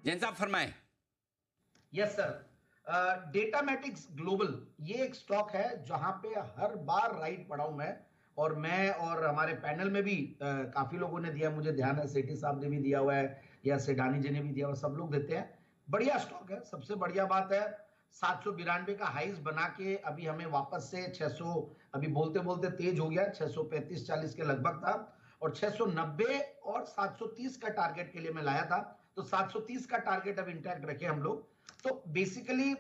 जैन साहब फरमाएं। Yes sir. Datamatics Global ये एक स्टॉक है जहां पे हर बार राइट पड़ा हूं मैं, और हमारे पैनल में भी काफी लोगों ने दिया, मुझे ध्यान है सेठी साहब ने भी दिया हुआ है या सेडानी जी ने भी दिया हुआ, सब लोग देते हैं। बढ़िया स्टॉक है। सबसे बढ़िया बात है 792 का हाइज बना के अभी हमें वापस से 600, अभी बोलते बोलते तेज हो गया, 635-40 के लगभग था, और 690 और 730 का टारगेट के लिए मैं लाया था। तो 730 का टारगेट अब इंटैक्ट रखे हम लोग। तो बेसिकली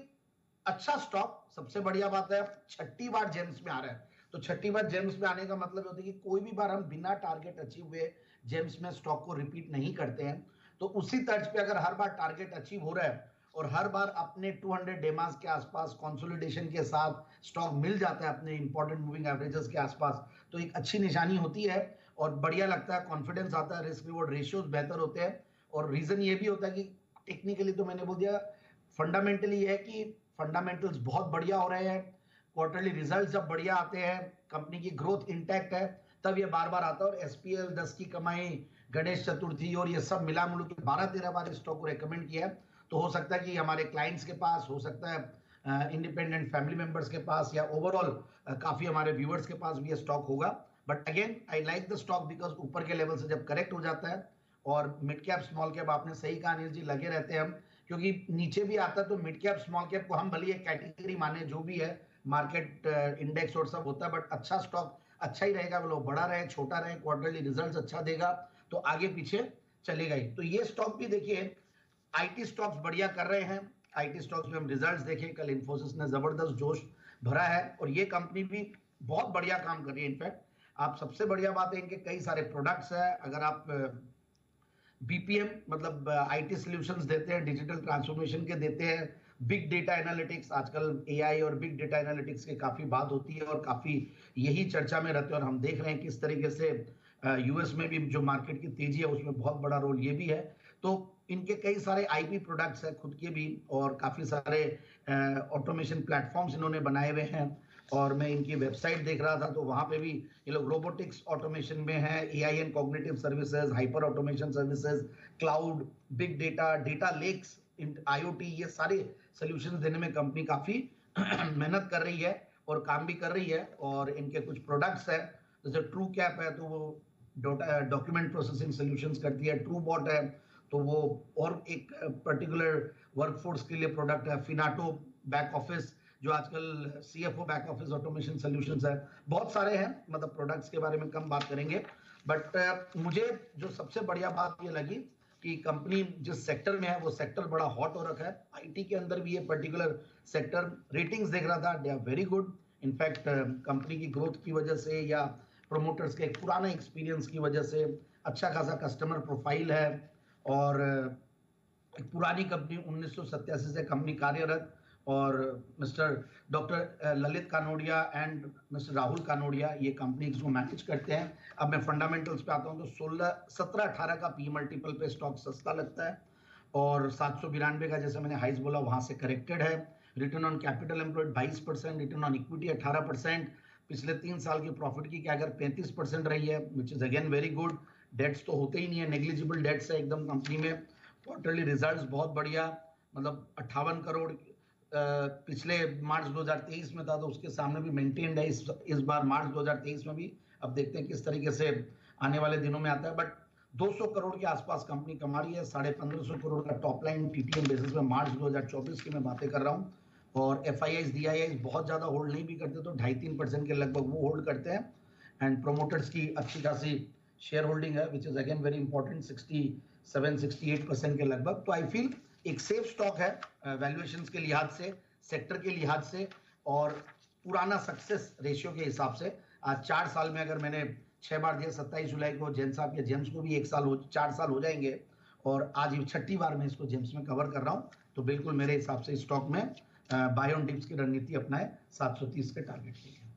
अच्छा स्टॉक। सबसे बढ़िया बात है छठी बार जेम्स में आ रहा है। तो छठी बार जेम्स में आने का मतलब होता है कि कोई भी बार हम बिना टारगेट अचीव हुए जेम्स में स्टॉक को रिपीट नहीं करते हैं। तो उसी तर्ज पे अगर हर बार टारगेट अचीव हो रहा है और हर बार अपने 200 डेमास के आसपास कंसोलिडेशन के साथ स्टॉक मिल जाता है अपने इंपॉर्टेंट मूविंग एवरेजेस के आसपास, तो एक अच्छी निशानी होती है और बढ़िया लगता है, कॉन्फिडेंस आता है, रिस्क रिवॉर्ड रेशियोज बेहतर होते हैं। और रीजन ये भी होता है कि टेक्निकली तो मैंने बोल दिया, फंडामेंटली ये है कि फंडामेंटल्स बहुत बढ़िया हो रहे हैं। क्वार्टरली रिजल्ट जब बढ़िया आते हैं, कंपनी की ग्रोथ इंटैक्ट है, तब ये बार बार आता है। और एसपीएल 10 की कमाई, गणेश चतुर्थी और ये सब मिला मिलू के 12-13 बार स्टॉक को रेकमेंड किया है। तो हो सकता है कि हमारे क्लाइंट्स के पास, हो सकता है इंडिपेंडेंट फैमिली मेंबर्स के पास, या ओवरऑल काफी हमारे व्यूअर्स के पास भी ये स्टॉक होगा। But again I like the stock because ऊपर के लेवल से जब करेक्ट हो जाता है, और मिड कैप स्मॉल कैप आपने सही कहा अनिल जी, लगे रहते हैं हम, क्योंकि नीचे भी आता है तो मिड कैप स्मॉल कैप को हम भले एक कैटेगरी माने, जो भी है मार्केट इंडेक्स और सब होता है, बट अच्छा स्टॉक अच्छा ही रहेगा, वो बड़ा रहे छोटा रहे, क्वार्टरली रिजल्ट्स अच्छा देगा तो आगे पीछे चलेगा ही। तो ये स्टॉक भी देखिए, आईटी स्टॉक्स बढ़िया कर रहे हैं। आईटी स्टॉक्स में हम रिजल्ट्स देखें, कल इन्फोसिस ने जबरदस्त जोश भरा है और ये कंपनी भी बहुत बढ़िया काम कर रही है। इनफैक्ट आप, सबसे बढ़िया बात है इनके कई सारे प्रोडक्ट्स है। अगर आप बीपीएम मतलब आईटी सॉल्यूशंस देते हैं, डिजिटल ट्रांसफॉर्मेशन के देते हैं, बिग डेटा एनालिटिक्स, आजकल एआई और बिग डेटा एनालिटिक्स की काफी बात होती है और काफी यही चर्चा में रहते हैं, और हम देख रहे हैं किस तरीके से यूएस में भी जो मार्केट की तेजी है उसमें बहुत बड़ा रोल ये भी है। तो इनके कई सारे आईपी प्रोडक्ट्स हैं खुद के भी, और काफी सारे ऑटोमेशन प्लेटफॉर्म्स इन्होंने बनाए हुए हैं। और मैं इनकी वेबसाइट देख रहा था तो वहां पे भी ये लोग रोबोटिक्स ऑटोमेशन में है, AI and cognitive services, hyper automation services, cloud, big data, data lakes, IoT, ये सारे सॉल्यूशंस देने में कंपनी काफी मेहनत कर रही है और काम भी कर रही है। और इनके कुछ प्रोडक्ट्स है, जैसे ट्रू कैप है तो वो डॉक्यूमेंट प्रोसेसिंग सॉल्यूशंस करती है, ट्रू बॉट है तो वो और एक पर्टिकुलर वर्कफोर्स के लिए प्रोडक्ट है, फिनाटो बैक ऑफिस जो आजकल CFO back office automation solutions है, बहुत सारे हैं। मतलब प्रोडक्ट्स के बारे में कम बात करेंगे, बट मुझे जो सबसे बढ़िया बात ये लगी कि कंपनी जिस सेक्टर में है वो सेक्टर बड़ा हॉट हो रखा है। आईटी के अंदर भी ये पर्टिकुलर सेक्टर, रेटिंग्स देख रहा था, they are very good. In fact company की ग्रोथ की वजह से या प्रोमोटर्स के एक पुराना एक्सपीरियंस की वजह से अच्छा खासा कस्टमर प्रोफाइल है। और एक पुरानी कंपनी 1987 से कंपनी कार्यरत, और mister doctor Lalit Kanodia and mister Rahul Kanodia ये कंपनी को मैनेज करते हैं। अब मैं फंडामेंटल्स पे आता हूं तो 17-18 का पी मल्टीपल पे स्टॉक सस्ता लगता है, और 792 का जैसे मैंने हाइस बोला वहां से करेक्टेड है। Return on capital employed 22%, return on equity 18%, पिछले 3 साल की प्रॉफिट की क्या अगर 35% रही है, which is again very good. Dates तो होते ही नहीं है, नेग्लिजिबल डेट्स है एकदम कंपनी में। क्वार्टरली रिजल्ट्स बहुत बढ़िया, मतलब 58 करोड़ पिछले मार्च 2023 में था तो उसके सामने भी मेंटेन्ड है इस बार मार्च 2023 में भी। अब देखते हैं किस तरीके से आने वाले दिनों में आता है, बट 200 करोड़ के आसपास कंपनी कमा रही है, 1550 करोड़ का टॉप लाइन टीटीएम बेसिस में मार्च 2024 की मैं बातें कर रहा हूँ। और एफआईआईज डीआईआईज बहुत ज्यादा होल्ड नहीं भी करते, तो 2.5-3% के लगभग वो होल्ड करते हैं। एंड प्रोमोटर्स की अच्छी खासी शेयर होल्डिंग है, which is again very important, 67-68% के लगभग। तो आई फील एक सेफ स्टॉक है वैल्यूएशंस के लिहाज से, सेक्टर के लिहाज से, और पुराना सक्सेस रेशियो के हिसाब से। आज 4 साल में अगर मैंने 6 बार दिया, 27 जुलाई को जेम्स साहब के जेम्स को भी 4 साल हो जाएंगे, और आज ये छठी बार मैं इसको जेम्स में कवर कर रहा हूं। तो बिल्कुल मेरे हिसाब से स्टॉक में बाय ऑन डिप्स की रणनीति अपनाए 730 के टारगेट के लिए।